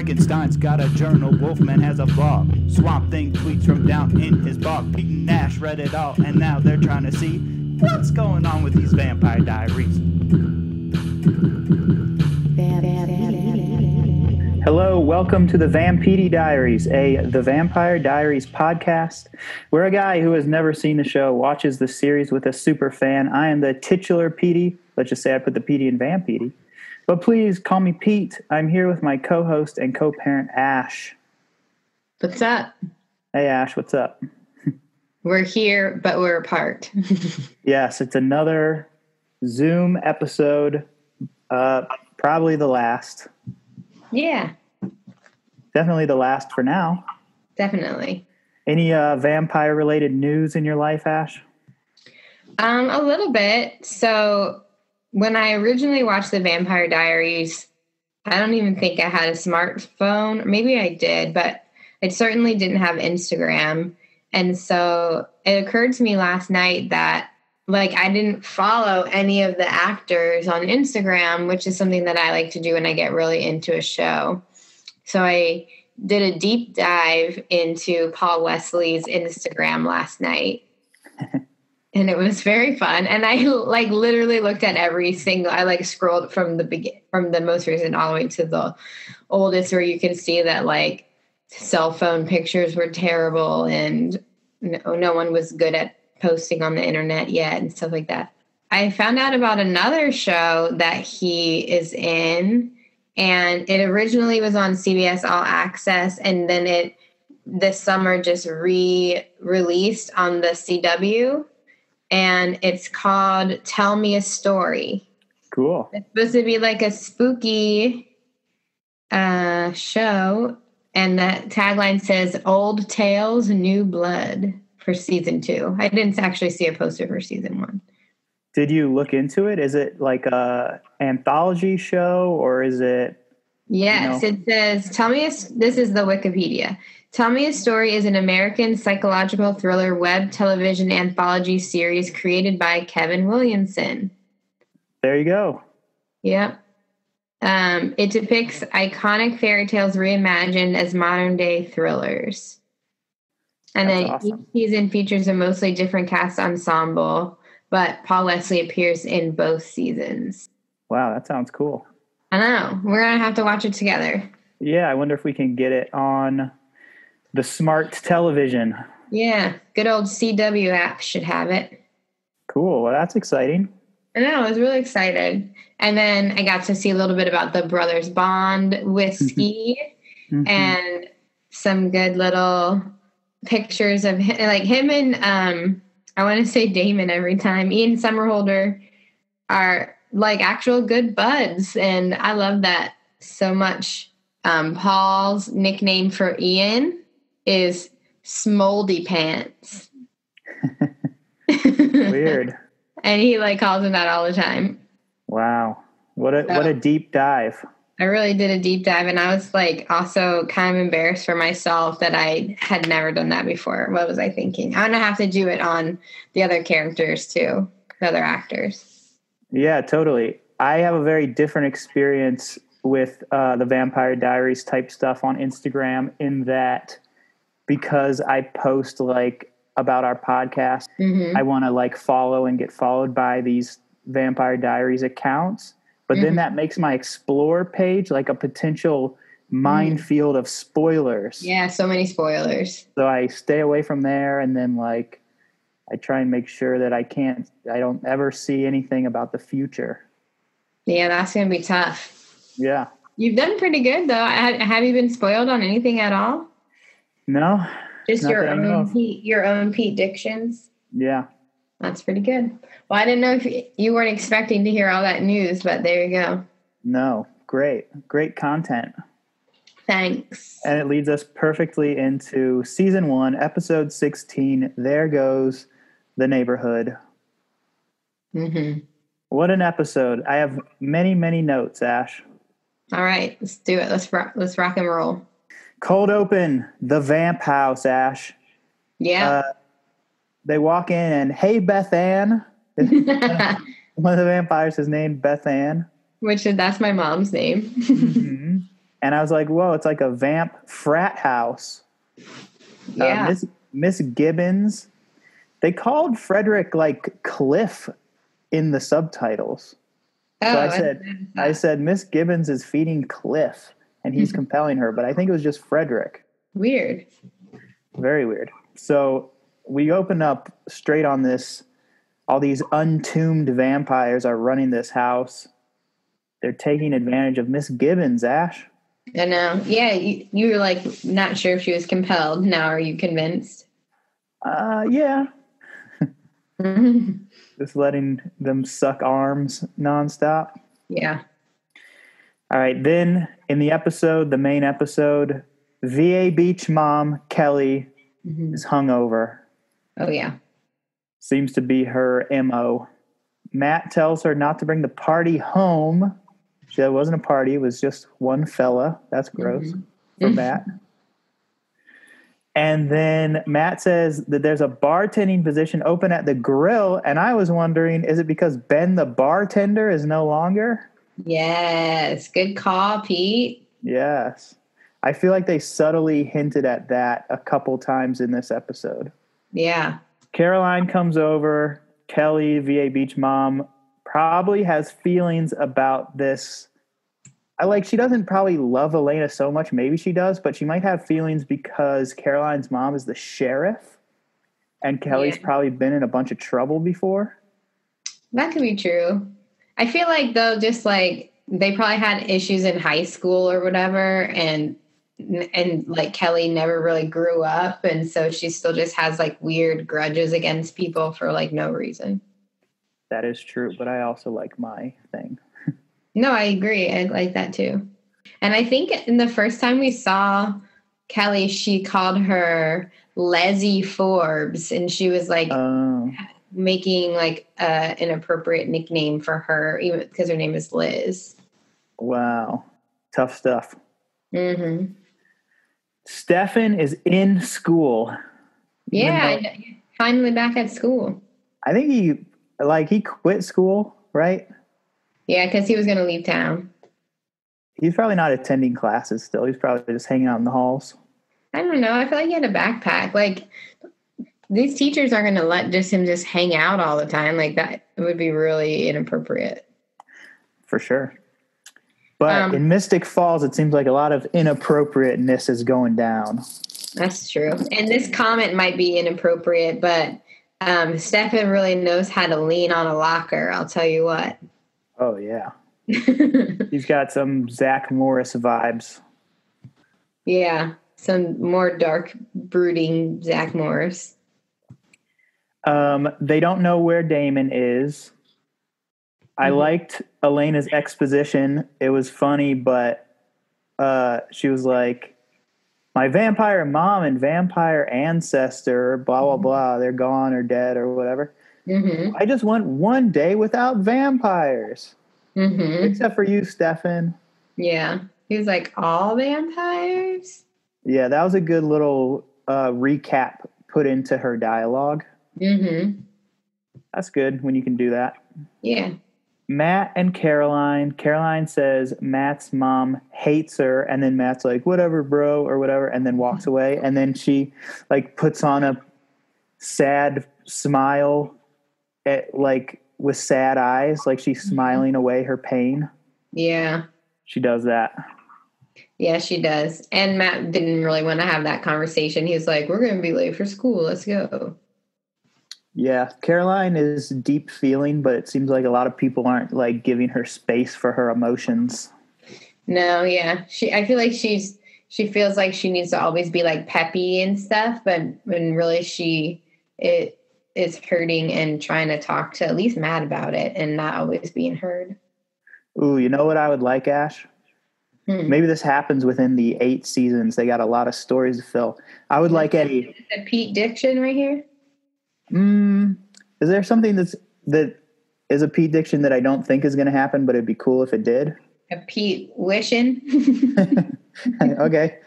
Frankenstein's got a journal, Wolfman has a blog. Swamp Thing tweets from down in his bog. Pete and Nash read it all, and now they're trying to see what's going on with these Vampire Diaries. Hello, welcome to the Vampire Diaries, the Vampire Diaries podcast, where a guy who has never seen the show watches the series with a super fan. I am the titular Petey. Let's just say I put the Petey in Vampire. But please call me Pete. I'm here with my co-host and co-parent, Ash. What's up? Hey, Ash, what's up? We're here, but we're apart. Yes, it's another Zoom episode, probably the last. Yeah. Definitely the last for now. Definitely. Any vampire-related news in your life, Ash? A little bit. So when I originally watched the Vampire Diaries, I don't even think I had a smartphone. Maybe I did, but I certainly didn't have Instagram. And so it occurred to me last night that I didn't follow any of the actors on Instagram, which is something that I like to do when I get really into a show. So I did a deep dive into Paul Wesley's Instagram last night. And it was very fun. And I literally looked at every single, I scrolled from the most recent all the way to the oldest, where you can see that cell phone pictures were terrible and no one was good at posting on the internet yet and stuff like that. I found out about another show that he is in, and it originally was on CBS All Access, and then it this summer just re-released on the CW, and it's called Tell Me a Story. Cool. It's supposed to be like a spooky show, and that tagline says Old Tales, New Blood for season 2. I didn't actually see a poster for season 1. Did you look into it? Is it like a anthology show, or is it? Yes, It says, this is the Wikipedia. Tell Me a Story is an American psychological thriller web television anthology series created by Kevin Williamson. There you go. Yep. It depicts iconic fairy tales reimagined as modern day thrillers. And That's then awesome. Each season features a mostly different cast ensemble, but Paul Wesley appears in both seasons. Wow, that sounds cool. I know. We're going to have to watch it together. Yeah, I wonder if we can get it on the smart television. Yeah, good old CW app should have it. Cool. Well, that's exciting. I know. I was really excited. And then I got to see a little bit about the Brothers Bond whiskey and some good little pictures of him and I want to say Damon every time. Ian Somerhalder are actual good buds, and I love that so much. Paul's nickname for Ian is Smoldy Pants. Weird. And he calls him that all the time. Wow. What a deep dive. I really did a deep dive, and I was also kind of embarrassed for myself that I had never done that before. What was I thinking? I'm going to have to do it on the other characters too, the other actors. Yeah, totally. I have a very different experience with the Vampire Diaries type stuff on Instagram, in that because I post about our podcast, I want to follow and get followed by these Vampire Diaries accounts. But then that makes my explore page a potential minefield of spoilers. Yeah, so many spoilers. So I stay away from there, and then I try and make sure that I don't ever see anything about the future. Yeah, that's going to be tough. Yeah. You've done pretty good, though. Have you been spoiled on anything at all? No. Just your own Pete-dictions? Yeah. That's pretty good. Well, I didn't know if you weren't expecting to hear all that news, but there you go. No. Great content. Thanks. And it leads us perfectly into season 1, episode 16. There Goes the Neighborhood. What an episode. I have many, many notes, Ash. All right, let's do it. Let's rock and roll. Cold open, the vamp house, Ash. Yeah. They walk in and, hey, Beth Ann. One of the vampires is named Beth Ann. That's my mom's name. And I was like, whoa, it's like a vamp frat house. Yeah. Miss Gibbons. They called Frederick like Cliff in the subtitles. Oh, So I I said, Miss Gibbons is feeding Cliff and he's compelling her, but I think it was just Frederick. Weird. Very weird. So we open up straight on this. All these untombed vampires are running this house. They're taking advantage of Miss Gibbons, Ash. I know. Yeah, you were like not sure if she was compelled. Now are you convinced? Yeah. Just letting them suck arms nonstop. Yeah. All right. Then in the episode, the main episode, VA Beach mom Kelly is hungover. Oh, yeah. Seems to be her MO. Matt tells her not to bring the party home. That wasn't a party. It was just one fella. That's gross for Matt. And then Matt says that there's a bartending position open at the grill. And I was wondering, is it because Ben the bartender is no longer? Yes. Good call, Pete. Yes. I feel like they subtly hinted at that a couple times in this episode. Yeah. Caroline comes over. Kelly, VA Beach mom, probably has feelings about this. She doesn't probably love Elena so much. Maybe she does, but she might have feelings because Caroline's mom is the sheriff and Kelly's probably been in a bunch of trouble before. That could be true. I feel like, though, just like they probably had issues in high school or whatever, and like Kelly never really grew up, and so she still just has like weird grudges against people for like no reason. That is true, but I also like my thing. No, I agree. I like that too. And I think in the first time we saw Kelly, she called her Leslie Forbes, and she was like making like an appropriate nickname for her, even because her name is Liz. Wow. Tough stuff. Mm-hmm. Stefan is in school. Yeah, finally back at school. I think he quit school, right? Yeah, because he was going to leave town. He's probably not attending classes still. He's probably just hanging out in the halls. I don't know. I feel like he had a backpack. Like, these teachers aren't going to let him just hang out all the time. Like, that would be really inappropriate. For sure. But in Mystic Falls, it seems like a lot of inappropriateness is going down. That's true. And this comment might be inappropriate, but Stefan really knows how to lean on a locker. I'll tell you what. Oh, yeah. He's got some Zach Morris vibes. Yeah, some more dark, brooding Zach Morris. They don't know where Damon is. I liked Elena's exposition. It was funny, but she was like, my vampire mom and vampire ancestor, blah, blah, blah, they're gone or dead or whatever. I just went one day without vampires. Except for you, Stefan. Yeah. He was like, all vampires? Yeah, that was a good little recap put into her dialogue. That's good when you can do that. Yeah. Matt and Caroline. Caroline says Matt's mom hates her, and then Matt's like, whatever, bro, or whatever, and then walks away. And then she like puts on a sad smile with sad eyes, like she's smiling away her pain. Yeah. She does that. Yeah, she does. And Matt didn't really want to have that conversation. He was like, we're going to be late for school. Let's go. Yeah. Caroline is deep feeling, but it seems like a lot of people aren't like giving her space for her emotions. No, yeah. I feel like she feels like she needs to always be like peppy and stuff, but when really it is hurting and trying to talk to at least Matt about it and not always being heard. Ooh, you know what I would like, Ash? Maybe this happens within the 8 seasons. They got a lot of stories to fill. I would like a Pete-diction right here. Is there something that is a Pete-diction that I don't think is going to happen, but it'd be cool if it did? A Pete wishing. Okay.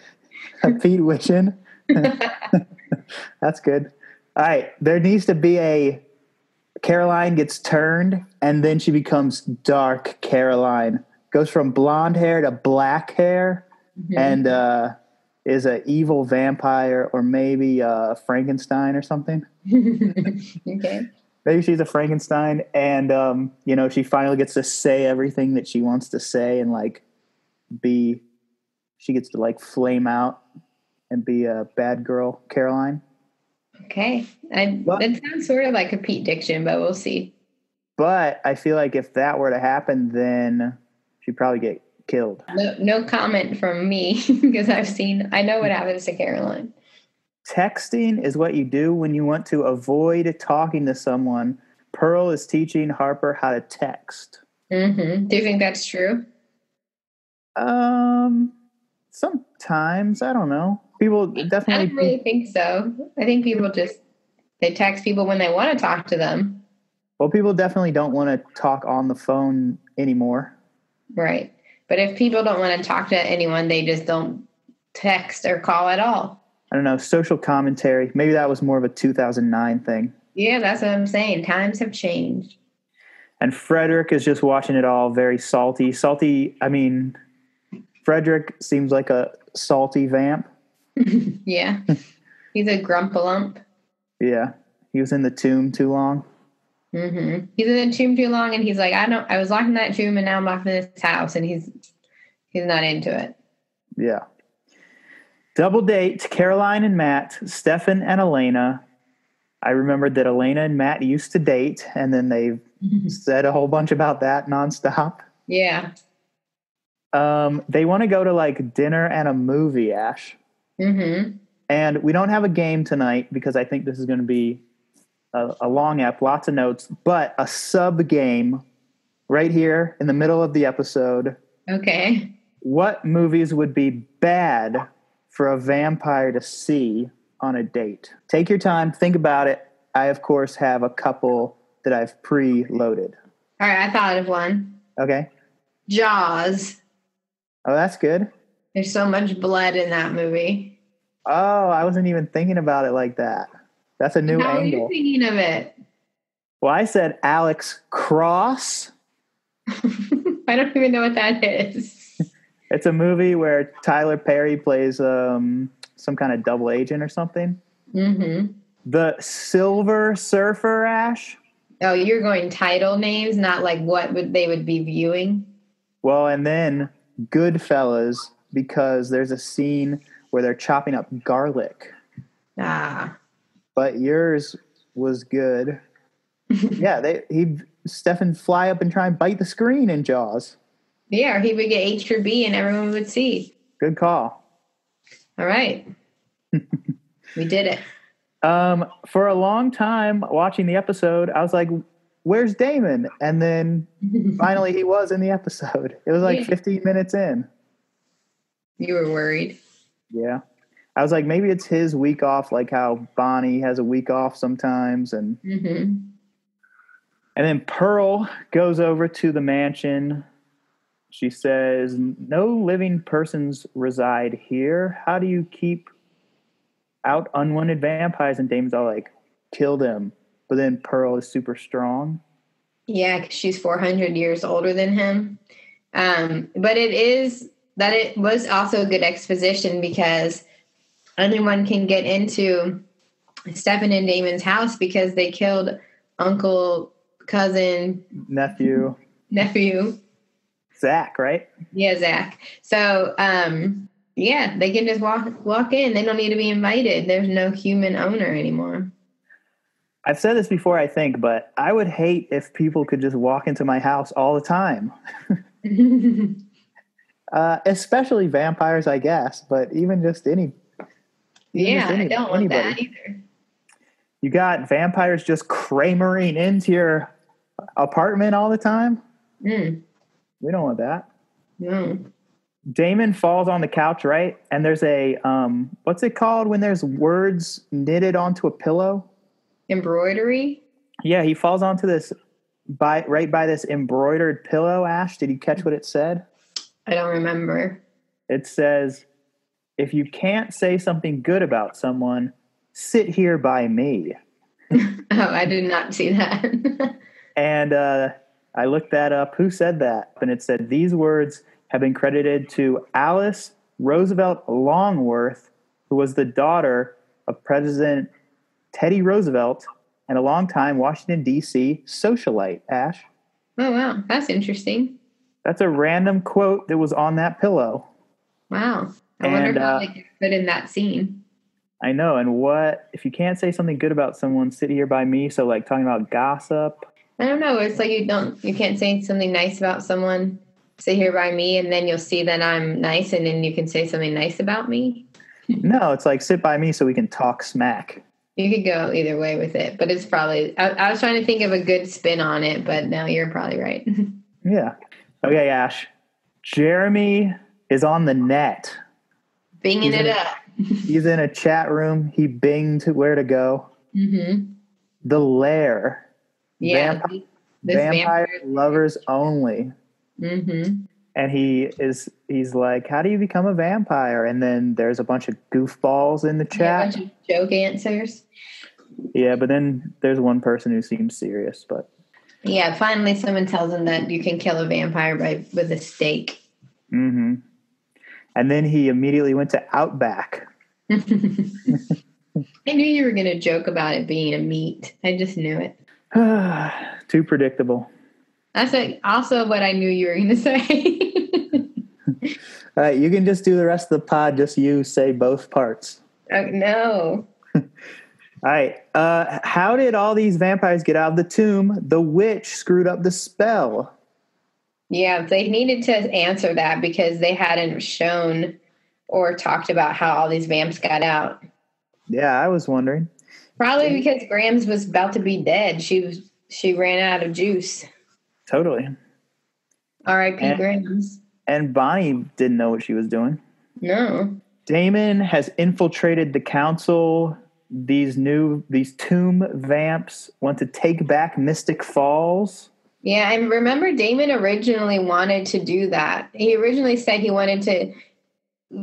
A Pete wishing. That's good. All right. There needs to be a Caroline gets turned and then she becomes dark Caroline. Goes from blonde hair to black hair. and is an evil vampire or maybe Frankenstein or something. Okay. Maybe she's a Frankenstein, and she finally gets to say everything that she wants to say, and she gets to flame out and be a bad girl, Caroline. Okay. That sounds sort of like a Pete-diction, but we'll see. But I feel like if that were to happen, then she'd probably get killed. No comment from me because I know what happens to Caroline. Texting is what you do when you want to avoid talking to someone. Pearl is teaching Harper how to text. Mm-hmm. Do you think that's true? Sometimes, I don't know. People definitely. I don't really think so. I think people they text people when they want to talk to them. Well, people definitely don't want to talk on the phone anymore. Right. But if people don't want to talk to anyone, they just don't text or call at all. I don't know. Social commentary. Maybe that was more of a 2009 thing. Yeah, that's what I'm saying. Times have changed. And Frederick is just watching it all very salty. Frederick seems like a salty vamp. Yeah. He's a grumpalump. Yeah. He was in the tomb too long. Mm-hmm. He's in the tomb too long, and he's like, I was locked in that tomb, and now I'm locked in this house, and he's not into it. Yeah. Double date, Caroline and Matt, Stefan and Elena. I remembered that Elena and Matt used to date, and then they said a whole bunch about that nonstop. Yeah. They want to go to dinner and a movie, Ash. Mm-hmm. And we don't have a game tonight because I think this is going to be a long app, lots of notes, but a sub game right here in the middle of the episode. Okay. What movies would be bad for a vampire to see on a date? Take your time, think about it. I, of course, have a couple that I've pre-loaded. All right, I thought of one. Okay. Jaws. Oh, that's good. There's so much blood in that movie. Oh, I wasn't even thinking about it like that. That's a new angle. How are you thinking of it? Well, I said Alex Cross. I don't even know what that is. It's a movie where Tyler Perry plays some kind of double agent or something. Mm-hmm. The Silver Surfer, Ash. Oh, you're going title names, not what they would be viewing? Well, and then Goodfellas, because there's a scene where they're chopping up garlic. Ah. But yours was good. Yeah, Stefan fly up and try and bite the screen in Jaws. Yeah, or he would get H for B and everyone would see. Good call. All right. We did it. For a long time watching the episode, I was like, where's Damon? And then finally he was in the episode. It was 15 minutes in. You were worried. Yeah. I was like, maybe it's his week off, like how Bonnie has a week off sometimes. And then Pearl goes over to the mansion. She says, no living persons reside here. How do you keep out unwanted vampires? And Damon's all like, kill them. But then Pearl is super strong. Yeah, because she's 400 years older than him. But it was also a good exposition because anyone can get into Stefan and Damon's house because they killed uncle, cousin, nephew. Zach, right? Yeah, Zach. So, they can just walk in. They don't need to be invited. There's no human owner anymore. I've said this before, I think, but I would hate if people could just walk into my house all the time. Especially vampires, I guess, but even just any. I don't want that either. You got vampires just Kramering into your apartment all the time? We don't want that. No. Damon falls on the couch, right? And there's a, what's it called when there's words knitted onto a pillow? Embroidery? Yeah, he falls onto this, right by this embroidered pillow, Ash. Did you catch what it said? I don't remember. It says, if you can't say something good about someone, sit here by me. Oh, I did not see that. And I looked that up. Who said that? And it said, these words have been credited to Alice Roosevelt Longworth, who was the daughter of President Teddy Roosevelt and a longtime Washington, D.C. socialite, Ash. Oh, wow. That's interesting. That's a random quote that was on that pillow. Wow. I wonder how they could fit in that scene. I know. And what, if you can't say something good about someone, sit here by me. So like talking about gossip. I don't know. It's like you can't say something nice about someone, sit here by me, and then you'll see that I'm nice, and then you can say something nice about me. No, it's like sit by me so we can talk smack. You could go either way with it, but it's probably, I was trying to think of a good spin on it, but no, you're probably right. Yeah. Okay, Ash. Jeremy is on the net. Binging it up. He's in a chat room. He binged where to go. Mm-hmm. The Lair. Yeah. Vampire lovers only. Mm-hmm. And he's like, how do you become a vampire? And then there's a bunch of goofballs in the chat. Yeah, a bunch of joke answers. Yeah, but then there's one person who seems serious. But yeah, finally someone tells him that you can kill a vampire with a stake. Mm-hmm. And then he immediately went to Outback. I knew you were going to joke about it being a meat. I just knew it. Too predictable. That's also what I knew you were going to say. All right, you can just do the rest of the pod. Just you say both parts. No. All right. How did all these vampires get out of the tomb? The witch screwed up the spell. Yeah, they needed to answer that because they hadn't shown or talked about how all these vamps got out. Yeah, I was wondering. Probably because Grams was about to be dead. She ran out of juice. Totally. R.I.P. Grams. And Bonnie didn't know what she was doing. No. Damon has infiltrated the council. These tomb vamps want to take back Mystic Falls. Yeah, and remember Damon originally wanted to do that. He originally said he wanted to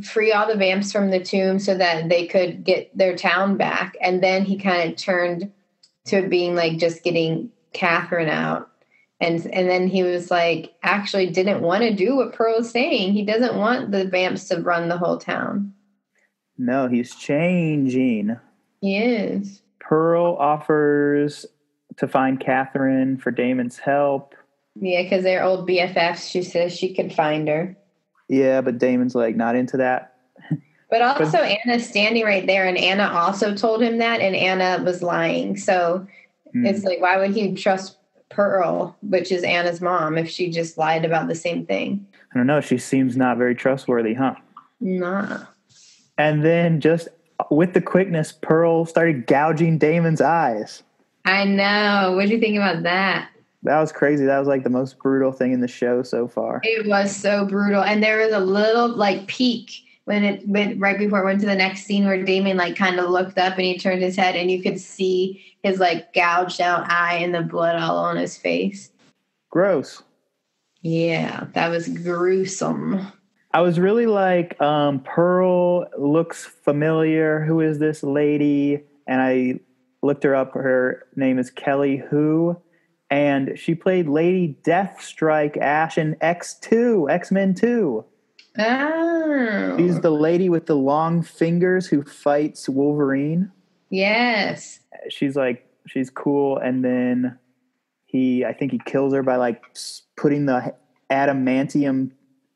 free all the vamps from the tomb so that they could get their town back. And then he kind of turned to being like just getting Catherine out. And then he was like, actually didn't want to do what Pearl was saying. He doesn't want the vamps to run the whole town. No, he's changing. He is. Pearl offers to find Catherine for Damon's help. Yeah, because they're old BFFs. She says she could find her. Yeah, but Damon's like not into that. But also Anna's standing right there, and Anna also told him that, and Anna was lying. So it's like, why would he trust Pearl, which is Anna's mom, if she just lied about the same thing? I don't know. She seems not very trustworthy, huh? Nah. And then just with the quickness, Pearl started gouging Damon's eyes. I know. What do you think about that? That was crazy. That was like the most brutal thing in the show so far. It was so brutal. And there was a little like peak when it went right before it went to the next scene where Damon like kind of looked up and he turned his head and you could see his like gouged out eye and the blood all on his face. Gross. Yeah, that was gruesome. I was really like, Pearl looks familiar. Who is this lady? And I looked her up. Her name is Kelly Hu. And she played Lady Deathstrike Ash in X2, X-Men 2. Oh. She's the lady with the long fingers who fights Wolverine. Yes. She's cool. And then I think he kills her by like putting the adamantium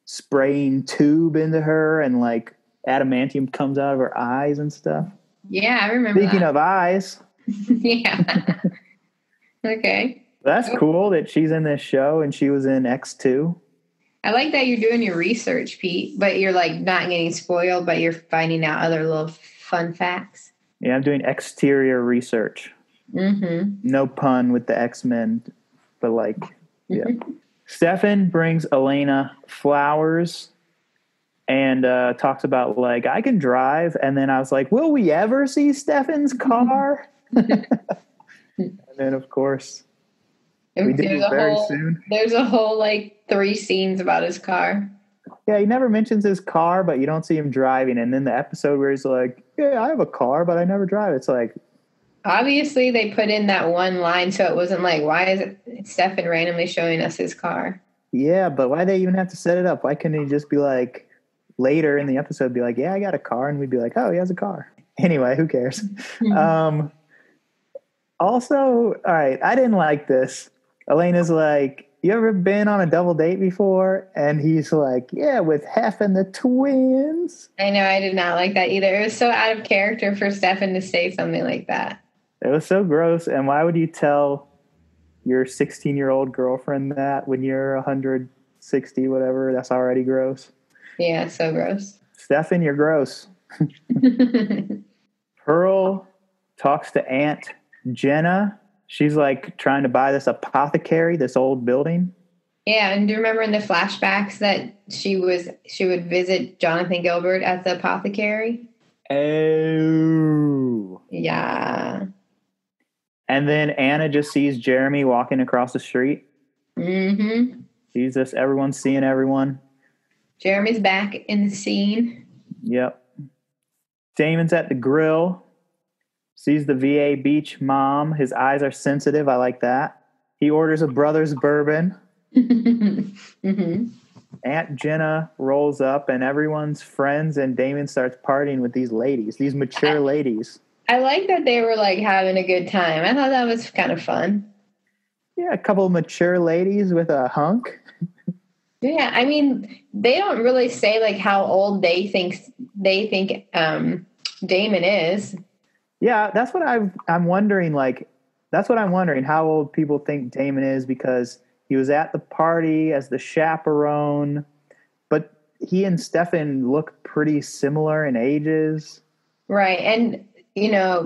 spraying tube into her, and like adamantium comes out of her eyes and stuff. Yeah, I remember. Speaking of eyes. Yeah. Okay. That's cool that she's in this show and she was in X2. I like that you're doing your research, Pete, but you're like not getting spoiled, but you're finding out other little fun facts. Yeah, I'm doing exterior research. Mm-hmm. No pun with the X-Men, but like, yeah. Stefan brings Elena flowers and talks about like, I can drive. And then I was like, will we ever see Stefan's car? And then of course, we do very soon. There's a whole like 3 scenes about his car. Yeah, he never mentions his car, but you don't see him driving. And then the episode where he's like, yeah, I have a car, but I never drive. It's like, obviously they put in that one line so it wasn't like, why is it Stefan randomly showing us his car? Yeah, but why they even have to set it up? Why couldn't he just be like, later in the episode be like, yeah, I got a car. And we'd be like, oh, he has a car. Anyway, who cares? Also, all right, I didn't like this. Elena's like, you ever been on a double date before? And he's like, yeah, with Hef and the twins. I know, I did not like that either. It was so out of character for Stefan to say something like that. It was so gross. And why would you tell your 16-year-old girlfriend that when you're 160, whatever? That's already gross. Yeah, so gross. Stefan, you're gross. Pearl talks to Aunt Jenna. She's like trying to buy this apothecary, this old building. Yeah, and do you remember in the flashbacks that she would visit Jonathan Gilbert at the apothecary? Oh. Yeah. And then Anna just sees Jeremy walking across the street. Mm-hmm. Jesus, everyone's seeing everyone. Jeremy's back in the scene. Yep. Damon's at the grill. Sees the VA Beach mom. His eyes are sensitive. I like that. He orders a Brothers bourbon. Mm-hmm. Aunt Jenna rolls up and everyone's friends, and Damon starts partying with these ladies, these mature ladies. I like that they were like having a good time. I thought that was kind of fun. Yeah, a couple of mature ladies with a hunk. Yeah, I mean, they don't really say like how old they think Damon is. Yeah, that's what I'm wondering. Like, that's what I'm wondering, how old people think Damon is, because he was at the party as the chaperone, but he and Stefan look pretty similar in ages. Right, and,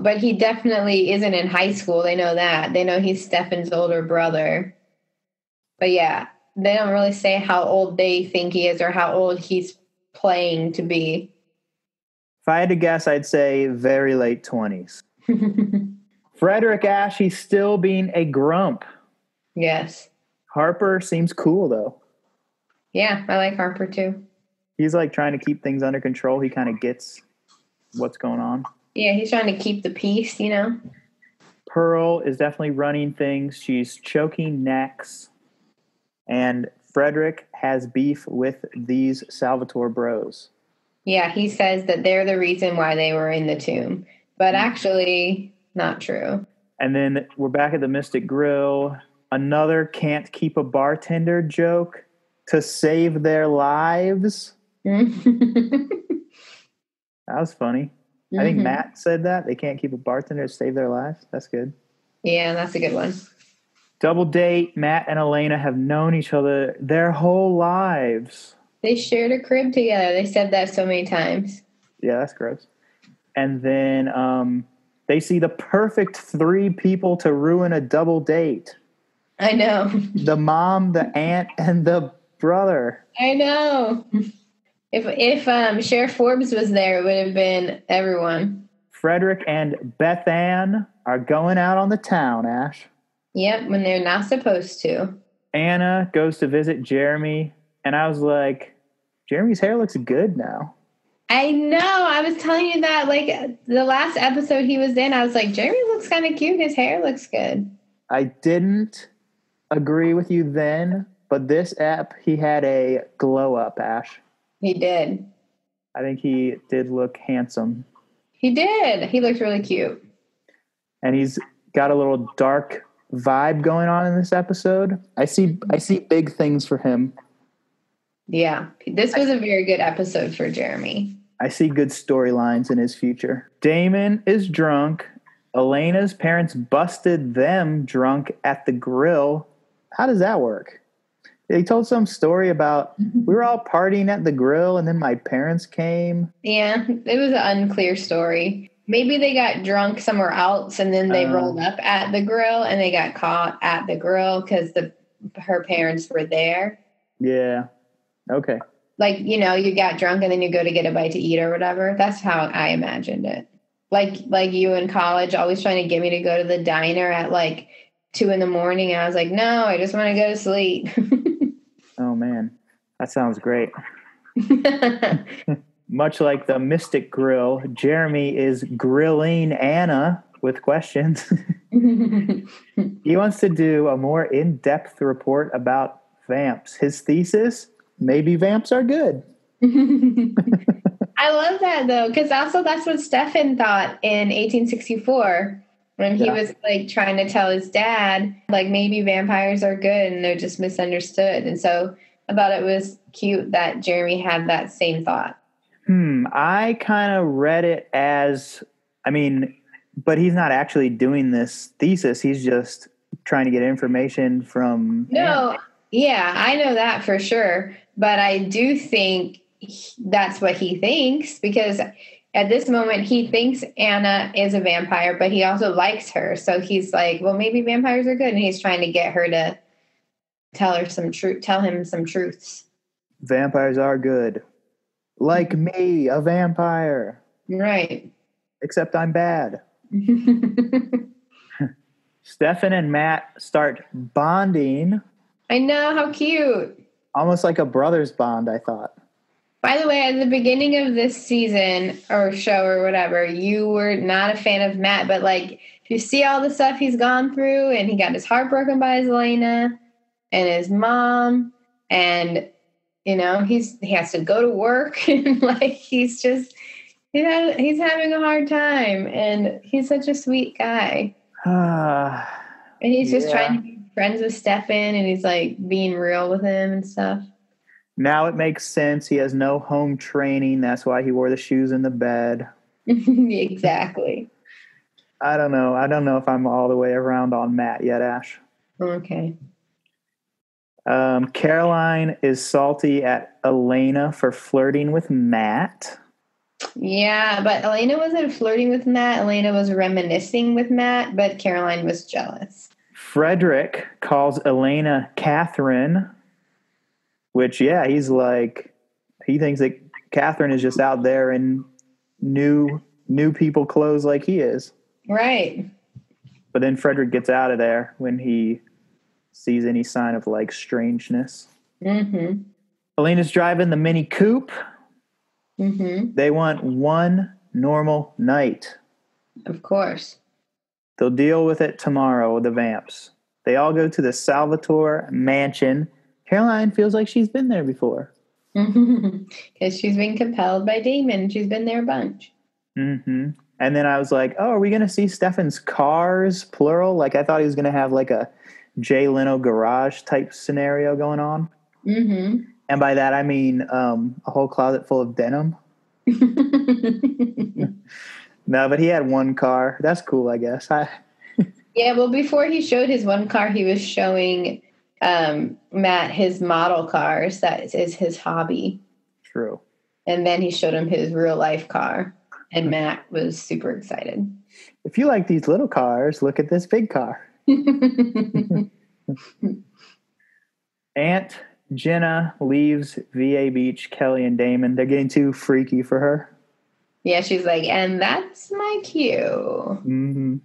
but he definitely isn't in high school. They know that. They know he's Stefan's older brother. But yeah, they don't really say how old they think he is or how old he's playing to be. If I had to guess, I'd say very late 20s. Frederick Ash, he's still being a grump. Yes. Harper seems cool, though. Yeah, I like Harper, too. He's like trying to keep things under control. He kind of gets what's going on. Yeah, he's trying to keep the peace, Pearl is definitely running things. She's choking necks. And Frederick has beef with these Salvatore bros. Yeah, he says that they're the reason why they were in the tomb. But actually, not true. And then we're back at the Mystic Grill. Another can't keep a bartender joke to save their lives. That was funny. I think Matt said that. They can't keep a bartender to save their lives. That's good. Yeah, that's a good one. Double date. Matt and Elena have known each other their whole lives. They shared a crib together. They said that so many times. Yeah, that's gross. And then they see the perfect 3 people to ruin a double date. I know. The mom, the aunt, and the brother. I know. If Sheriff Forbes was there, it would have been everyone. Frederick and Beth Ann are going out on the town, Ash. Yep, when they're not supposed to. Anna goes to visit Jeremy, and I was like, Jeremy's hair looks good now. I know. I was telling you that, like, the last episode he was in, I was like, Jeremy looks kind of cute. His hair looks good. I didn't agree with you then, but this app, he had a glow up, Ash. He did. I think he did look handsome. He did. He looked really cute. And he's got a little dark vibe going on in this episode. I see big things for him. Yeah. This was a very good episode for Jeremy. I see good storylines in his future. Damon is drunk. Elena's parents busted them drunk at the grill. How does that work? They told some story about we were all partying at the grill and then my parents came. Yeah, it was an unclear story. Maybe they got drunk somewhere else and then they rolled up at the grill and they got caught at the grill because her parents were there. Yeah. Okay. Like, you got drunk and then you go to get a bite to eat or whatever. That's how I imagined it. Like you in college always trying to get me to go to the diner at like 2 a.m. And I was like, no, I just want to go to sleep. Oh, man. That sounds great. Much like the Mystic Grill, Jeremy is grilling Anna with questions. He wants to do a more in-depth report about vamps. His thesis, maybe vamps are good. I love that though, because also that's what Stefan thought in 1864 when he was like trying to tell his dad, like maybe vampires are good and they're just misunderstood. And so I thought it was cute that Jeremy had that same thought. I kind of read it as, I mean, but he's not actually doing this thesis. He's just trying to get information from. No, yeah, I know that for sure. But I do think that's what he thinks because at this moment he thinks Anna is a vampire, but he also likes her. So he's like, well, maybe vampires are good. And he's trying to get her to tell him some truths. Vampires are good. Like me, a vampire. Right. Except I'm bad. Stefan and Matt start bonding. I know, how cute. Almost like a brother's bond, I thought. By the way, at the beginning of this season or show or whatever, you were not a fan of Matt, but like if you see all the stuff he's gone through and he got his heart broken by his Elena and his mom and you know, he has to go to work and like he's having a hard time and he's such a sweet guy. And he's just trying to be friends with Stefan and he's like being real with him and stuff. Now it makes sense. He has no home training. That's why he wore the shoes in the bed. Exactly. I don't know. I don't know if I'm all the way around on Matt yet, Ash. Okay. Caroline is salty at Elena for flirting with Matt. Yeah, but Elena wasn't flirting with Matt. Elena was reminiscing with Matt, but Caroline was jealous. Frederick calls Elena Catherine, which, he's like, he thinks that Catherine is just out there in new people clothes like he is. Right. But then Frederick gets out of there when he sees any sign of like strangeness. Mm-hmm. Elena's driving the Mini Coupe. Mm-hmm. They want one normal night. Of course. They'll deal with it tomorrow, the Vamps. They all go to the Salvatore mansion. Caroline feels like she's been there before. Because she's been compelled by Damon. She's been there a bunch. Mm-hmm. And then I was like, oh, are we going to see Stefan's cars, plural? Like I thought he was going to have like a Jay Leno garage type scenario going on. Mm-hmm. And by that, I mean a whole closet full of denim. No, but he had one car. That's cool, I guess. Yeah, well, before he showed his one car, he was showing Matt his model cars. That is his hobby. True. And then he showed him his real life car. And Matt was super excited. If you like these little cars, look at this big car. Aunt Jenna leaves VA Beach, Kelly and Damon. They're getting too freaky for her. Yeah, she's like, and that's my cue. Mm-hmm.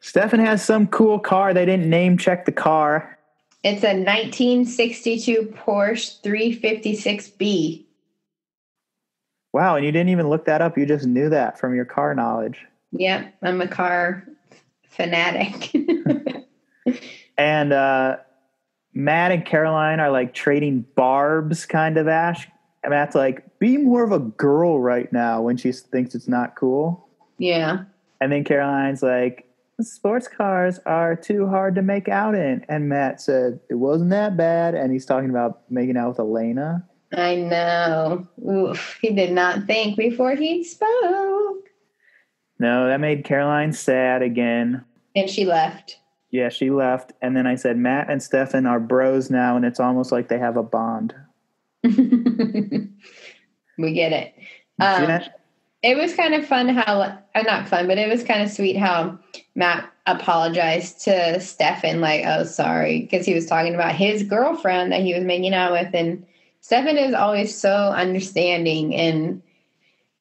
Stefan has some cool car. They didn't name check the car. It's a 1962 Porsche 356B. Wow, and you didn't even look that up. You just knew that from your car knowledge. Yep, I'm a car fanatic. And Matt and Caroline are like trading barbs, kind of, Ash. And Matt's like, be more of a girl right now when she thinks it's not cool. Yeah. And then Caroline's like, sports cars are too hard to make out in. And Matt said, it wasn't that bad. And he's talking about making out with Elena. I know. Oof, he did not think before he spoke. No, that made Caroline sad again. And she left. Yeah, she left. And then I said, Matt and Stefan are bros now, and it's almost like they have a bond. We get it. It was kind of fun how, not fun, but it was kind of sweet how Matt apologized to Stefan, like, oh, sorry, because he was talking about his girlfriend that he was making out with. And Stefan is always so understanding, and,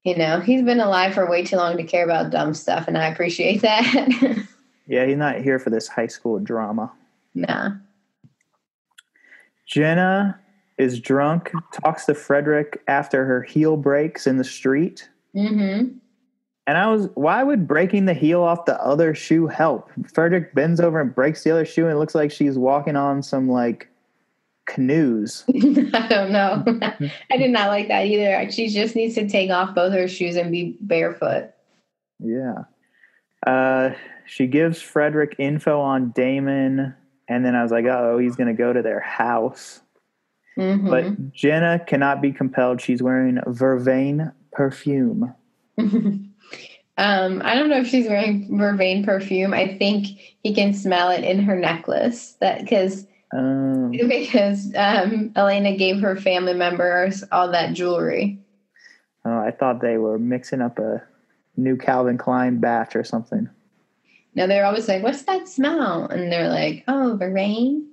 you know, he's been alive for way too long to care about dumb stuff, and I appreciate that. Yeah, he's not here for this high school drama. Nah. Jenna is drunk, talks to Frederick after her heel breaks in the street. Mm-hmm. And why would breaking the heel off the other shoe help? Frederick bends over and breaks the other shoe, and it looks like she's walking on some, like, canoes. I don't know. I did not like that either. She just needs to take off both her shoes and be barefoot. Yeah. She gives Frederick info on Damon, and then I was like, oh, he's going to go to their house. Mm-hmm. But Jenna cannot be compelled. She's wearing Vervain perfume. I don't know if she's wearing Vervain perfume. I think he can smell it in her necklace. Because Elena gave her family members all that jewelry. Oh, I thought they were mixing up a new Calvin Klein batch or something. No, they're always like, "What's that smell?" And they're like, "Oh, Vervain."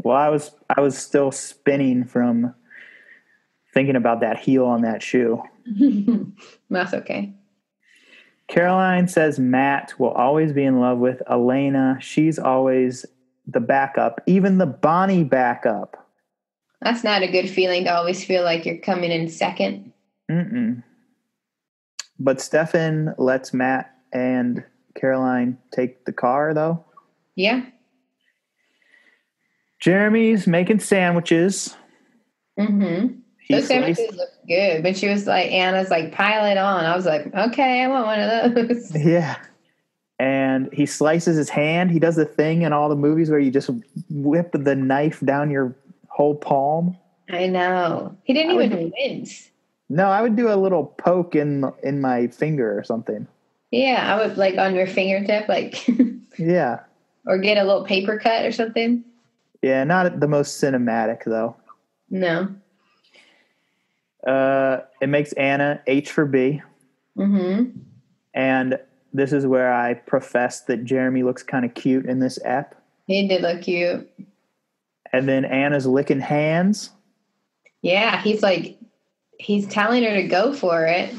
Well, I was still spinning from thinking about that heel on that shoe. That's okay. Caroline says Matt will always be in love with Elena. She's always the backup, even the Bonnie backup. That's not a good feeling to always feel like you're coming in second. But Stefan lets Matt and Caroline take the car, though. Yeah. Jeremy's making sandwiches. Those sandwiches look good, but she was like, Anna's like, pile it on. I was like, okay, I want one of those. Yeah. And he slices his hand. He does the thing in all the movies where you just whip the knife down your whole palm. I know. He didn't even wince. No, I would do a little poke in my finger or something. Yeah, I would like on your fingertip, like. Yeah. Or get a little paper cut or something. Yeah, not the most cinematic, though. No. It makes Anna H for B. And this is where I profess that Jeremy looks kind of cute in this ep. He did look cute. And then Anna's licking hands. Yeah, he's telling her to go for it.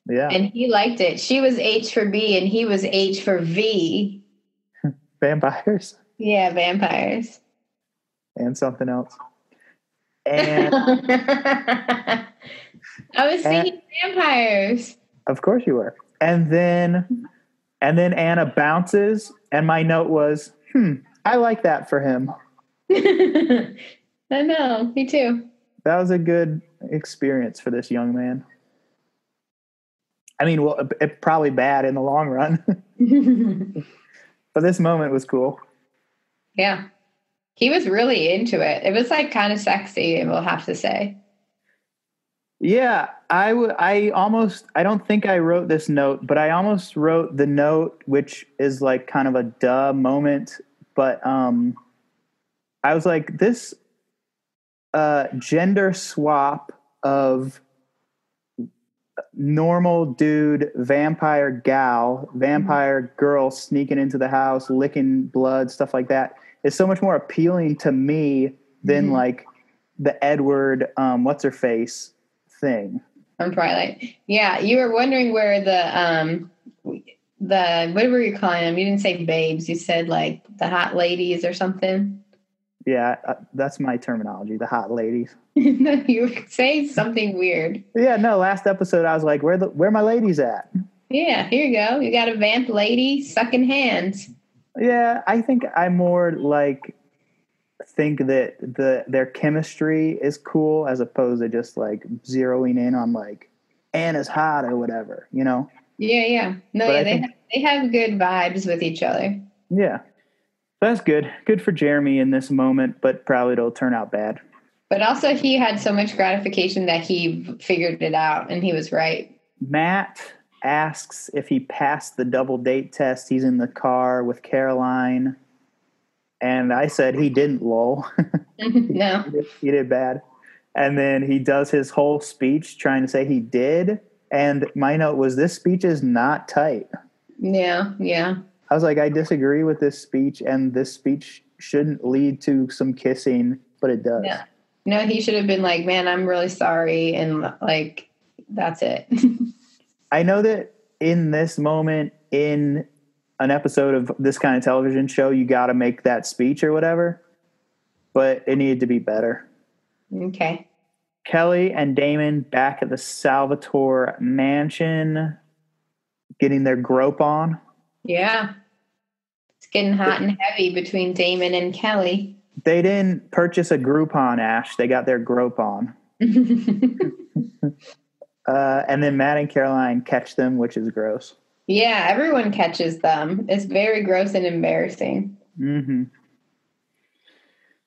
Yeah. And he liked it. She was H for B and he was H for V. Vampires? Yeah, vampires. And something else. And I was singing vampires. Of course you were. And then Anna bounces, and my note was, I like that for him. I know, me too. That was a good experience for this young man. I mean, well, it probably bad in the long run. But this moment was cool. Yeah. He was really into it. It was like kind of sexy, we'll have to say. Yeah, I don't think I wrote this note, but I almost wrote the note, which is like kind of a duh moment. But I was like, this gender swap of normal dude, vampire gal, vampire girl sneaking into the house, licking blood, stuff like that, is so much more appealing to me than like the Edward, what's her face thing from Twilight. Yeah, you were wondering where the what were you calling them? You didn't say babes. You said like the hot ladies or something. Yeah, that's my terminology, the hot ladies. No, you were saying something weird. Yeah, no, last episode I was like, where my ladies at? Yeah, here you go. You got a vamp lady sucking hands. Yeah, I think I more like think that their chemistry is cool as opposed to just like zeroing in on like Anna's hot or whatever, you know? Yeah. No, yeah, they have good vibes with each other. Yeah. That's good. Good for Jeremy in this moment, but probably it'll turn out bad. But also he had so much gratification that he figured it out and he was right. Matt asks if he passed the double date test. He's in the car with Caroline. And I said he didn't, lol. No. He did bad. And then he does his whole speech trying to say he did. And my note was, this speech is not tight. Yeah. I was like, I disagree with this speech, and this speech shouldn't lead to some kissing, but it does. Yeah. No, he should have been like, man, I'm really sorry. And like, that's it. I know that in this moment, in an episode of this kind of television show, you got to make that speech or whatever, but it needed to be better. Okay. Kelly and Damon back at the Salvatore mansion, getting their grope on. Yeah. It's getting hot and heavy between Damon and Kelly. They didn't purchase a Groupon, Ash. They got their Groupon. And then Matt and Caroline catch them, which is gross. Yeah, everyone catches them. It's very gross and embarrassing. Mm-hmm.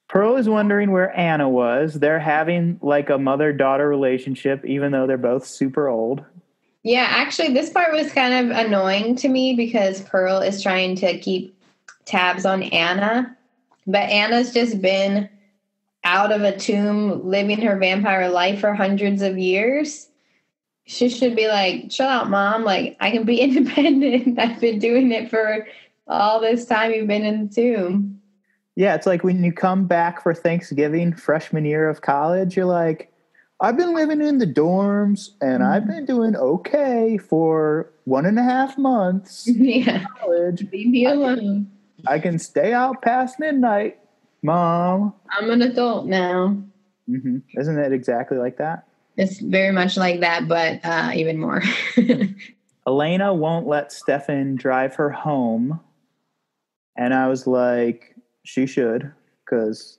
Pearl is wondering where Anna was. They're having like a mother-daughter relationship, even though they're both super old. Yeah, actually, this part was kind of annoying to me because Pearl is trying to keep tabs on Anna, but Anna's just been out of a tomb living her vampire life for hundreds of years. She should be like, chill out, Mom. Like, I can be independent. I've been doing it for all this time you've been in the tomb. Yeah, it's like when you come back for Thanksgiving, freshman year of college, you're like, I've been living in the dorms and I've been doing okay for 1.5 months. Yeah. College. Leave me alone. I can stay out past midnight, Mom. I'm an adult now. Mm-hmm. Isn't it exactly like that? It's very much like that, but even more. Elena won't let Stefan drive her home. And I was like, she should, because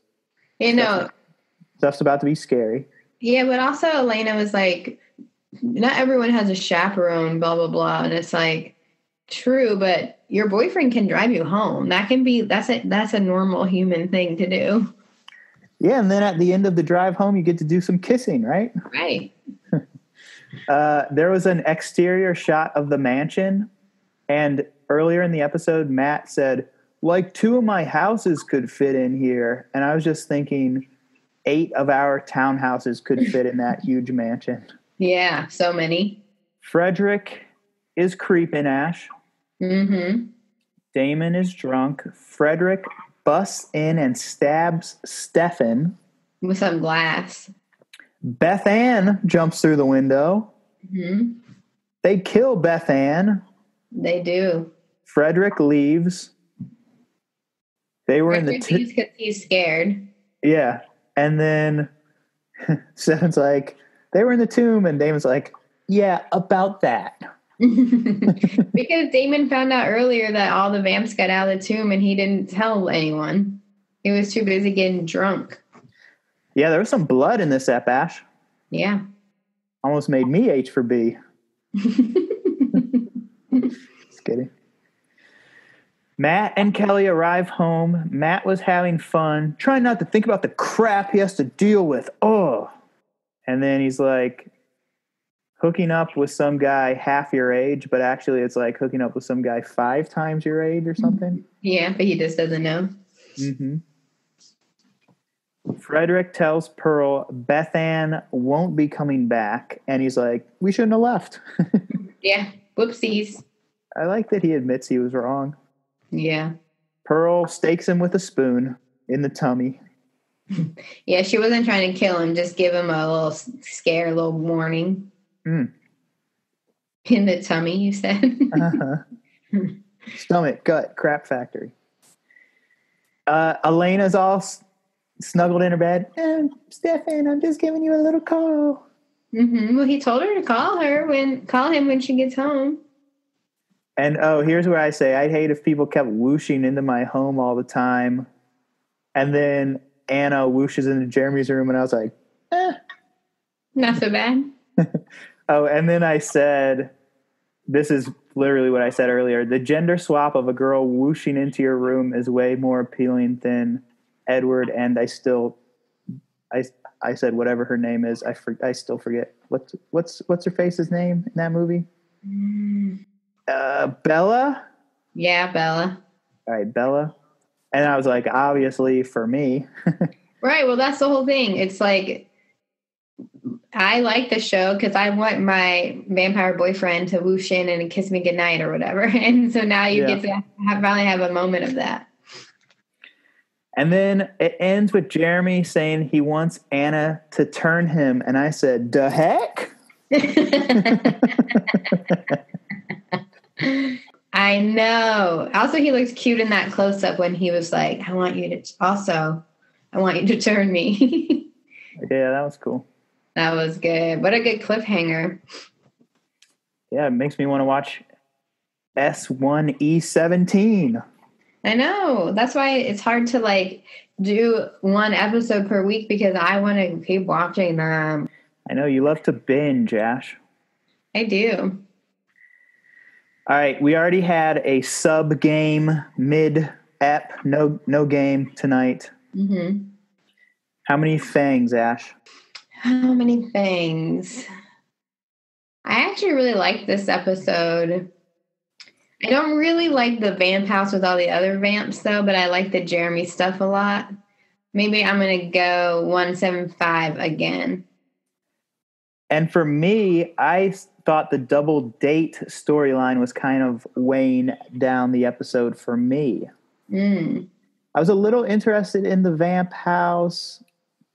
stuff's about to be scary. Yeah, but also Elena was like, not everyone has a chaperone, blah, blah, blah. And it's like, true, but your boyfriend can drive you home. That's a normal human thing to do. Yeah, and then at the end of the drive home, you get to do some kissing, right? Right. There was an exterior shot of the mansion, and earlier in the episode, Matt said, like 2 of my houses could fit in here. And I was just thinking 8 of our townhouses could fit in that huge mansion. Yeah, so many. Frederick is creeping, Ash. Mm-hmm. Damon is drunk. Frederick busts in and stabs Stefan. With some glass. Beth Ann jumps through the window. Mm-hmm. They kill Beth Ann. They do. Frederick leaves. They were Frederick leaves because he's scared. Yeah. And then Stefan's like, they were in the tomb. And Damon's like, yeah, about that. Because Damon found out earlier that all the vamps got out of the tomb and he didn't tell anyone. He was too busy getting drunk. Yeah, there was some blood in this ep, Ash. Yeah. Almost made me H for B. Just kidding. Matt and Kelly arrive home. Matt was having fun, trying not to think about the crap he has to deal with. Oh. And then he's like hooking up with some guy half your age, but actually it's like hooking up with some guy 5 times your age or something. Yeah, but he just doesn't know. Mm-hmm. Frederick tells Pearl Beth Ann won't be coming back, and he's like, we shouldn't have left. Yeah, whoopsies. I like that he admits he was wrong. Yeah. Pearl stakes him with a spoon in the tummy. Yeah, she wasn't trying to kill him, just give him a little scare, a little warning. Mm. In the tummy, you said? Uh-huh. Stomach, gut, crap factory. Elena's all snuggled in her bed. Stefan, I'm just giving you a little call. Mm-hmm. Well, he told her to call him when she gets home. And here's where I say I'd hate if people kept whooshing into my home all the time. And then Anna whooshes into Jeremy's room, and I was like, Not so bad. And then I said, this is literally what I said earlier. The gender swap of a girl whooshing into your room is way more appealing than Edward. And I said whatever her name is. I still forget what's her face's name in that movie. Bella. Yeah, Bella. All right, Bella. And I was like, obviously for me. Right. Well, that's the whole thing. It's like, I like the show because I want my vampire boyfriend to whoosh in and kiss me goodnight or whatever. And so now you get to finally have a moment of that. And then it ends with Jeremy saying he wants Anna to turn him. And I said, the heck? I know. Also, he looks cute in that close-up when he was like, I want you to turn me. Yeah, that was cool. That was good. What a good cliffhanger. Yeah, it makes me want to watch S1E17. I know. That's why it's hard to like do one episode per week because I want to keep watching them. I know you love to binge, Ash. I do. All right, we already had a sub game mid-ep, no game tonight. Mm-hmm. How many fangs, Ash? How many things? I actually really like this episode. I don't really like the vamp house with all the other vamps though, but I like the Jeremy stuff a lot. Maybe I'm gonna go 175 again. And for me, I thought the double date storyline was kind of weighing down the episode for me. I was a little interested in the vamp house.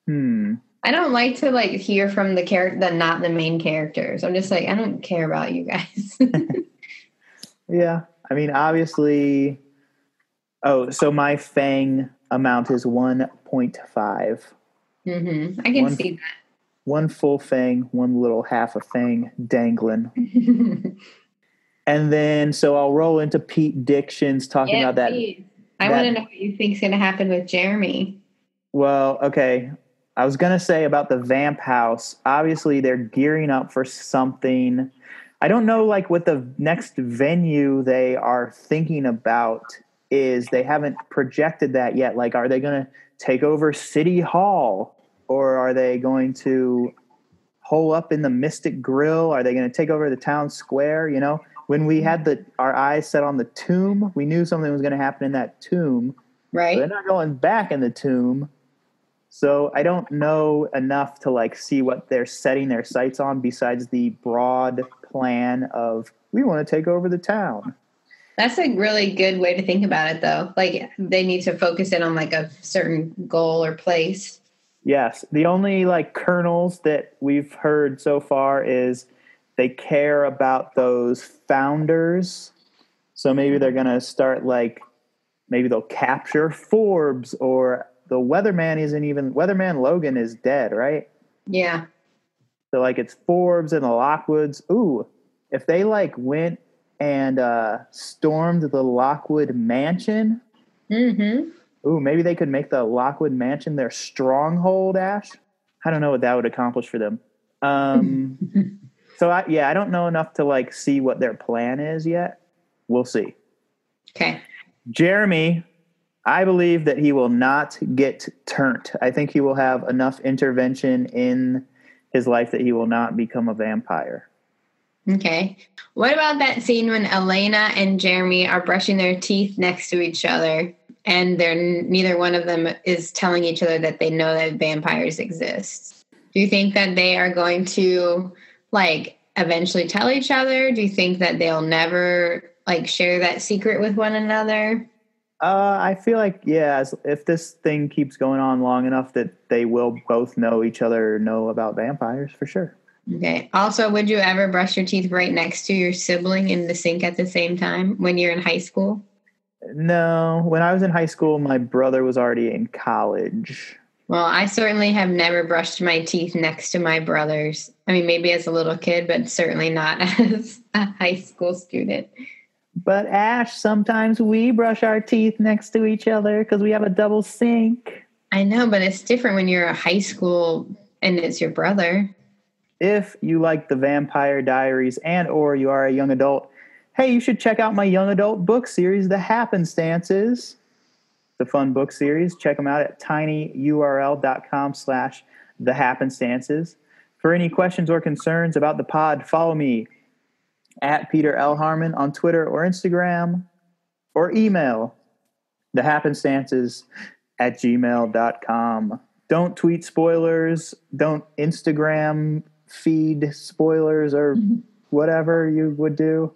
I don't like to like hear from the character that not the main characters. I'm just like, I don't care about you guys. Yeah. I mean, obviously. Oh, so my fang amount is 1.5. I can see that. One full fang, one little half a fang dangling. And then, so I'll roll into Pete-dictions talking about that. Please. I want to know what you think is going to happen with Jeremy. Well, okay. I was going to say about the vamp house. Obviously, they're gearing up for something. I don't know, like, what the next venue they are thinking about is. They haven't projected that yet. Like, are they going to take over City Hall? Or are they going to hole up in the Mystic Grill? Are they going to take over the town square? You know, when we had our eyes set on the tomb, we knew something was going to happen in that tomb. Right. But they're not going back in the tomb. So I don't know enough to like see what they're setting their sights on besides the broad plan of we want to take over the town. That's a really good way to think about it, though. Like they need to focus in on like a certain goal or place. Yes. The only like kernels that we've heard so far is they care about those founders. So maybe they're going to start like, maybe they'll capture Forbes, or the Weatherman Logan is dead, right? Yeah. So like it's Forbes and the Lockwoods. Ooh, if they like went and stormed the Lockwood mansion. Ooh, maybe they could make the Lockwood mansion their stronghold, Ash. I don't know what that would accomplish for them. So I don't know enough to like see what their plan is yet. We'll see. Okay. Jeremy, I believe that he will not get turned. I think he will have enough intervention in his life that he will not become a vampire. Okay. What about that scene when Elena and Jeremy are brushing their teeth next to each other and neither one of them is telling each other that they know that vampires exist? Do you think that they are going to like eventually tell each other? Do you think that they'll never like share that secret with one another? I feel like, if this thing keeps going on long enough that they will both know each other, know about vampires for sure. Okay. Also, would you ever brush your teeth right next to your sibling in the sink at the same time when you're in high school? No. When I was in high school, my brother was already in college. Well, I certainly have never brushed my teeth next to my brothers. I mean, maybe as a little kid, but certainly not as a high school student. But Ash, sometimes we brush our teeth next to each other because we have a double sink. I know, but it's different when you're a high school and it's your brother. If you like the Vampire Diaries and or you are a young adult, hey, you should check out my young adult book series, The Happenstances. The fun book series. Check them out at tinyurl.com/thehappenstances. For any questions or concerns about the pod, follow me at Peter L. Harmon on Twitter or Instagram, or email thehappenstances@gmail.com. Don't tweet spoilers. Don't Instagram feed spoilers or whatever you would do,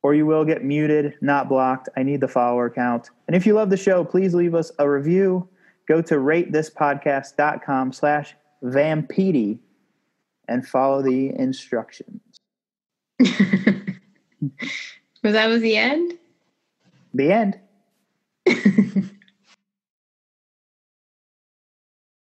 or you will get muted, not blocked. I need the follower count. And if you love the show, please leave us a review. Go to ratethispodcast.com/vampedi and follow the instructions. Was that the end? The end.